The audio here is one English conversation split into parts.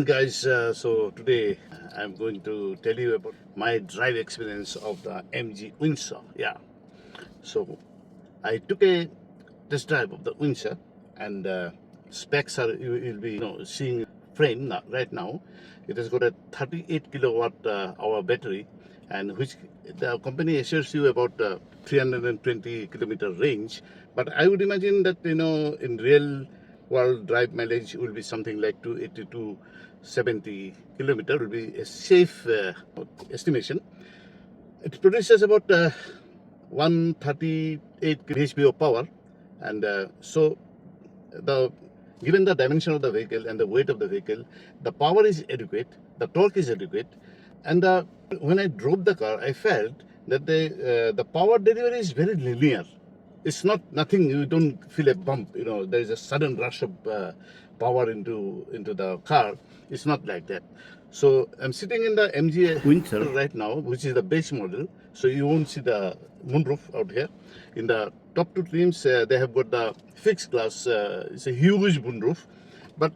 morning, guys. So today I'm going to tell you about my drive experience of the MG Windsor. Yeah. So I took a test drive of the Windsor, and specs are you'll be seeing frame right now. It has got a 38 kilowatt hour battery, and which the company assures you about 320 kilometer range. But I would imagine that in real world drive mileage will be something like 280 to 70 kilometer will be a safe estimation. It produces about 138 HP of power, and so the given the dimension of the vehicle and the weight of the vehicle, the power is adequate, the torque is adequate, and when I drove the car, I felt that the power delivery is very linear. It's not nothing. You don't feel a bump. There is a sudden rush of power into the car. It's not like that. So I'm sitting in the MG Windsor right now, which is the base model. So you won't see the moonroof out here. In the top two trims, they have got the fixed glass. It's a huge moonroof, but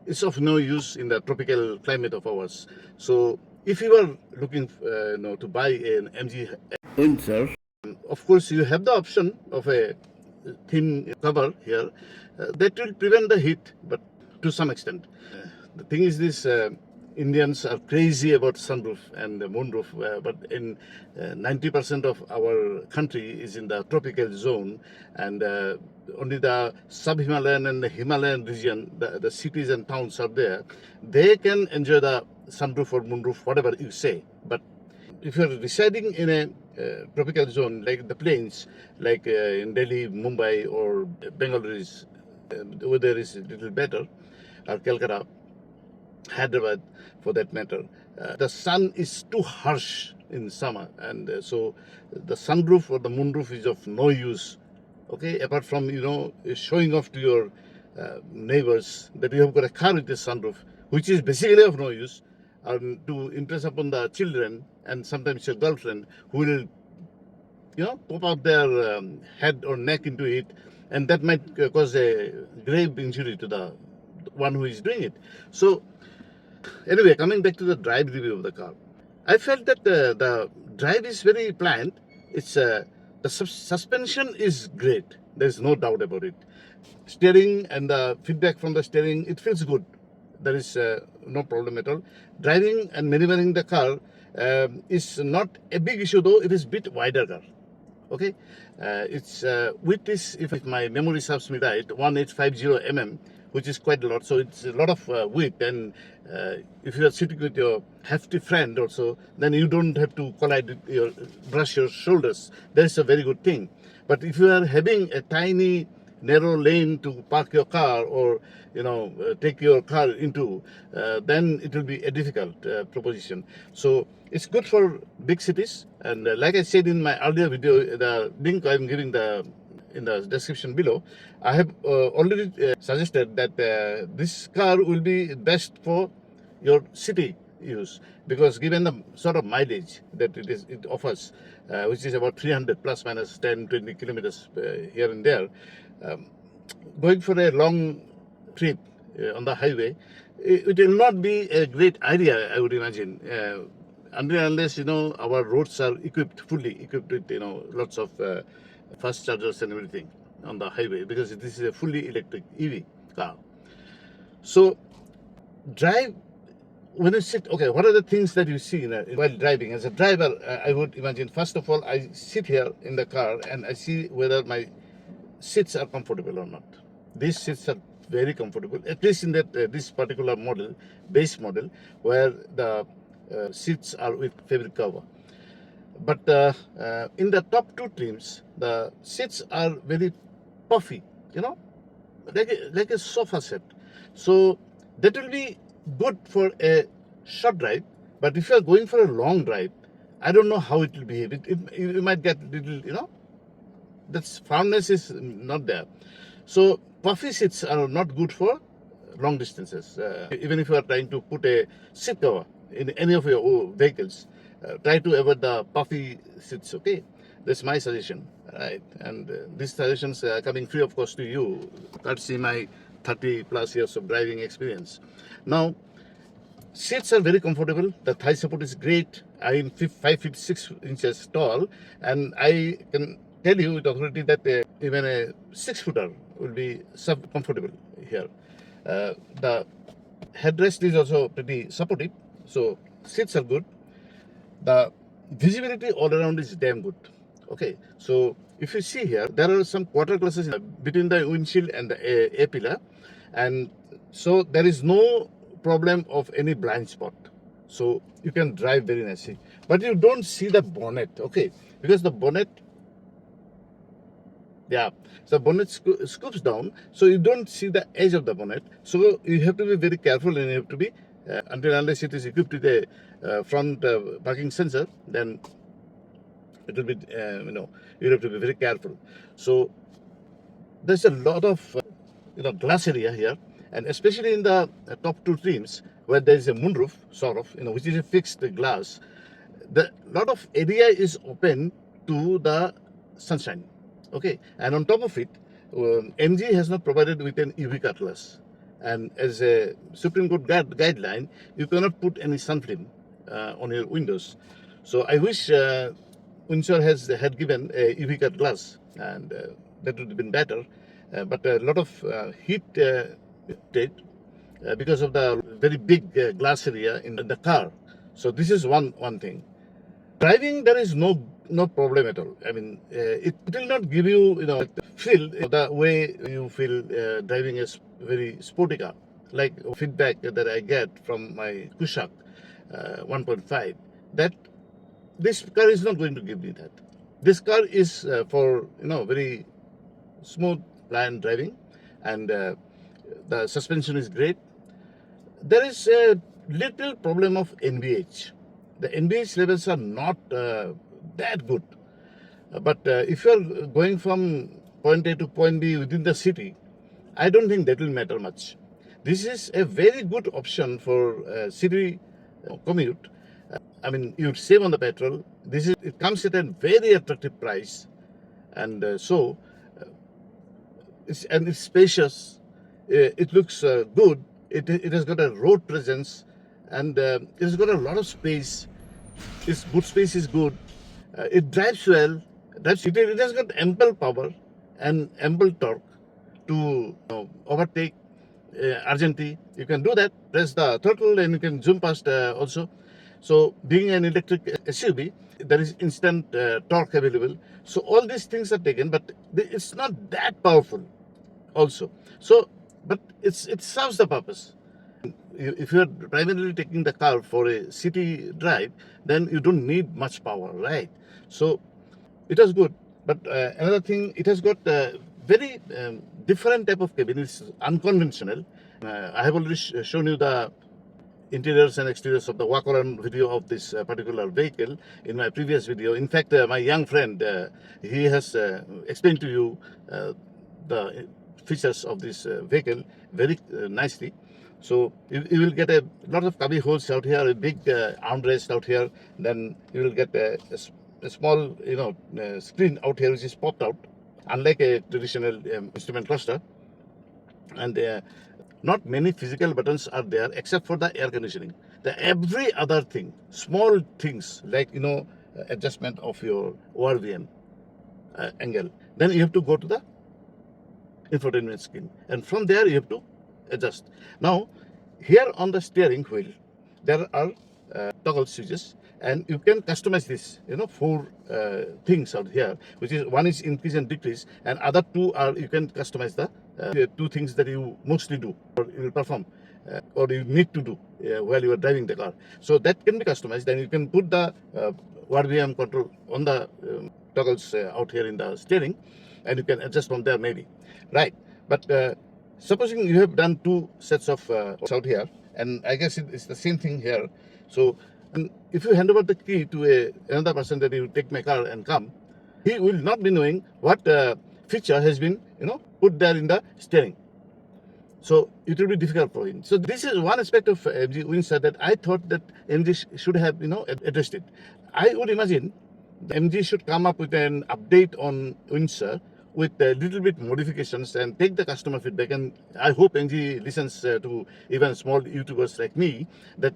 it's of no use in the tropical climate of ours. So if you are looking, to buy an MG Windsor, of course you have the option of a thin cover here that will prevent the heat, but to some extent. The thing is this. Indians are crazy about sunroof and the moonroof, but in 90% of our country is in the tropical zone, and only the sub-Himalayan and the Himalayan region, the cities and towns are there. They can enjoy the sunroof or moonroof, whatever you say. But if you're residing in a tropical zone like the plains, like in Delhi, Mumbai, or Bangalore, the weather is a little better, or Calcutta, Hyderabad for that matter, the sun is too harsh in summer, and so the sunroof or the moonroof is of no use, okay, apart from showing off to your neighbors that you have got a car with a sunroof, which is basically of no use, to impress upon the children and sometimes your girlfriend, who will pop out their head or neck into it, and that might cause a grave injury to the one who is doing it. So anyway, coming back to the drive review of the car, I felt that the drive is very pliant. It's the suspension is great. There's no doubt about it. Steering and the feedback from the steering, it feels good. There is no problem at all. Driving and maneuvering the car is not a big issue, though it is a bit wider car. Okay, its width is, if my memory serves me right, 1850 mm, which is quite a lot. So it's a lot of width, and if you are sitting with your hefty friend also, then you don't have to collide brush your shoulders. That's a very good thing. But if you are having a tiny narrow lane to park your car, or take your car into, then it will be a difficult proposition. So it's good for big cities, and like I said in my earlier video, the link I'm giving in the description below, I have already suggested that this car will be best for your city use, because given the sort of mileage that it offers, which is about 300 plus minus 10-20 kilometers here and there, going for a long trip on the highway, it will not be a great idea, I would imagine, unless our roads are fully equipped with lots of fast chargers and everything on the highway, because this is a fully electric EV car. So drive, when you sit, okay, what are the things that you see while driving? As a driver, I would imagine, first of all, I sit here in the car and I see whether my seats are comfortable or not. These seats are very comfortable, at least in that this particular model, base model, where the seats are with fabric cover. But in the top two trims, the seats are very puffy, like a sofa set. So that will be good for a short drive. But if you are going for a long drive, I don't know how it will behave. You might get little, that firmness is not there. So puffy seats are not good for long distances. Even if you are trying to put a seat cover in any of your vehicles, try to avoid the puffy seats. Okay, that's my suggestion, right? And these suggestions are coming free of cost to you, courtesy my 30 plus years of driving experience. Now, Seats are very comfortable. The thigh support is great. I'm 5 feet 6 inches tall, and I can tell you with authority that even a 6-footer will be comfortable here. The headrest is also pretty supportive, so seats are good. The visibility all around is damn good. Okay, so if you see here, there are some quarter glasses between the windshield and the A pillar, and so there is no problem of any blind spot. So you can drive very nicely, but you don't see the bonnet. Okay, because the bonnet, yeah, so bonnet scoops down, so you don't see the edge of the bonnet. So you have to be very careful, and you have to be unless it is equipped with a front parking sensor, then it will be you have to be very careful. So there's a lot of glass area here, and especially in the top two trims where there is a moonroof sort of, which is a fixed glass. The lot of area is open to the sunshine. Okay, and on top of it, MG has not provided with an UV cut glass, and as a Supreme Court guideline, you cannot put any sun film on your windows. So I wish Windsor had given a UV cut glass, and that would have been better. But a lot of heat because of the very big glass area in the car. So this is one thing. Driving, there is no problem at all. I mean, it will not give you feel the way you feel driving a very sporty car. Like feedback that I get from my Kushak 1.5, that this car is not going to give me that. This car is for very smooth, pliant driving, and the suspension is great. There is a little problem of NVH. The NVH levels are not that good. But if you are going from point A to point B within the city, I don't think that will matter much. This is a very good option for city commute. I mean, you save on the petrol. It comes at a very attractive price, and it's spacious. It looks good. It has got a road presence, and it has got a lot of space. Its boot space is good. It drives well. It has got ample power and ample torque to overtake urgently. You can do that. Press the throttle and you can zoom past also. So being an electric SUV, there is instant torque available. So all these things are taken, but it's not that powerful also. So, but it serves the purpose. If you are primarily taking the car for a city drive, then you don't need much power, right? So it was good. But another thing, it has got a very different type of cabin. It's unconventional. I have already shown you the interiors and exteriors of the walk-around video of this particular vehicle in my previous video. In fact, my young friend, he has explained to you the features of this vehicle very nicely. So you will get a lot of cubby holes out here, a big armrest out here. Then you will get a small screen out here which is popped out, unlike a traditional instrument cluster. And not many physical buttons are there except for the air conditioning. Every other thing, small things like adjustment of your ORVM angle, then you have to go to the infotainment screen, and from there you have to adjust. Now here on the steering wheel there are toggle switches, and you can customize this 4 things out here, which is one is increase and decrease, and other 2 are you can customize the 2 things that you mostly do or you will perform or you need to do while you are driving the car. So that can be customized. Then you can put the RVM control on the toggles out here in the steering, and you can adjust from there maybe, right? But supposing you have done 2 sets of out here, and I guess it's the same thing here. So if you hand over the key to another person that you take my car and come, he will not be knowing what feature has been put there in the steering. So it will be difficult for him. So this is one aspect of MG Windsor that I thought that MG should have addressed it. I would imagine MG should come up with an update on Windsor with a little bit modifications and take the customer feedback. And I hope MG listens to even small YouTubers like me, that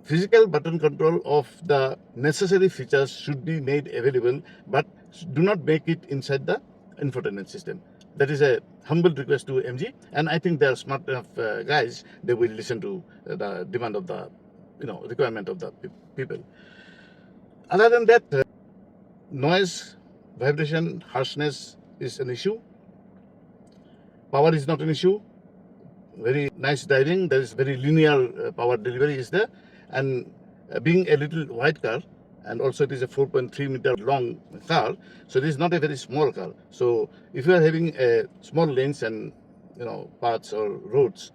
physical button control of the necessary features should be made available, but do not make it inside the infotainment system. That is a humble request to MG, and I think they are smart enough guys. They will listen to the demand of the, requirement of the people. Other than that, noise, vibration, harshness is an issue. Power is not an issue. Very nice driving. There is very linear power delivery is there, and being a little wide car, and also it is a 4.3 meter long car, so it is not a very small car. So if you are having small lanes and paths or roads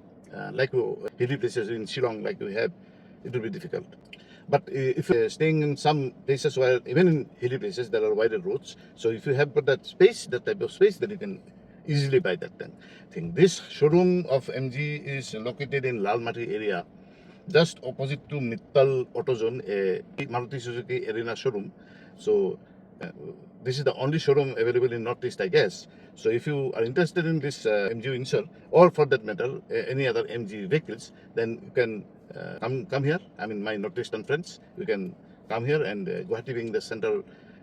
like hilly places in Shillong like we have, it will be difficult. But if you're staying in some places where even in hilly places there are wider roads, so if you have got that space, that type of space, then you can easily buy that thing. This showroom of MG is located in Lalmati area, just opposite to Mittal AutoZone, a Maruti Suzuki Arena showroom. So this is the only showroom available in Northeast, I guess. So if you are interested in this MG Windsor, or for that matter any other MG vehicles, then you can come here. I mean, my Northeastern friends, you can come here, and Guwahati being the center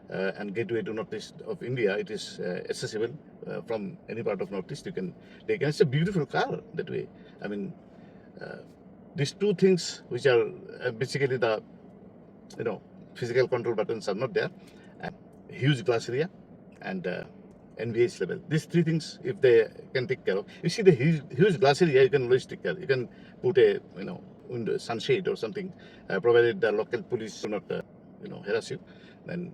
and gateway to Northeast of India, it is accessible from any part of Northeast. You can take, and it's a beautiful car that way. I mean, these two things, which are basically the physical control buttons, are not there, and huge glass area and NVH level. These three things, if they can take care of, you see the huge glass area, you can always take care. You can put a window sunshade or something, provided the local police do not harass you. Then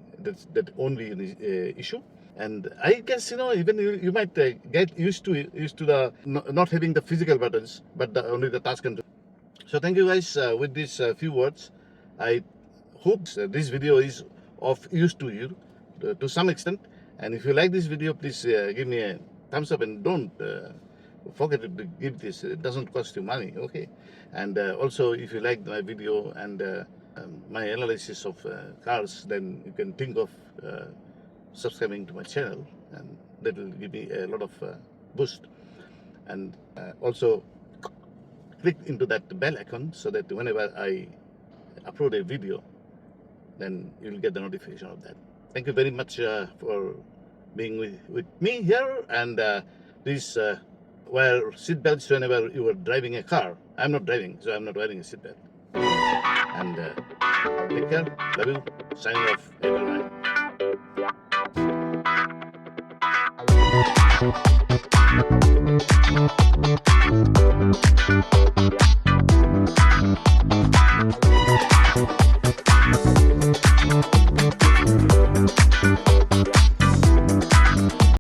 that only issue. And I guess even you might get used to the not having the physical buttons, but only the touch control. So thank you guys. With these few words, I hope this video is of use to you to some extent. And if you like this video, please give me a thumbs up, and don't forget to give this. It doesn't cost you money, okay? And also, if you like my video and my analysis of cars, then you can think of subscribing to my channel, and that will give me a lot of boost. And also click into that bell icon, so that whenever I upload a video, then you will get the notification of that. Thank you very much for being with me here, and please wear seatbelts whenever you are driving a car. I'm not driving, so I'm not wearing a seatbelt. And take care. Love you. Signing off, everyone.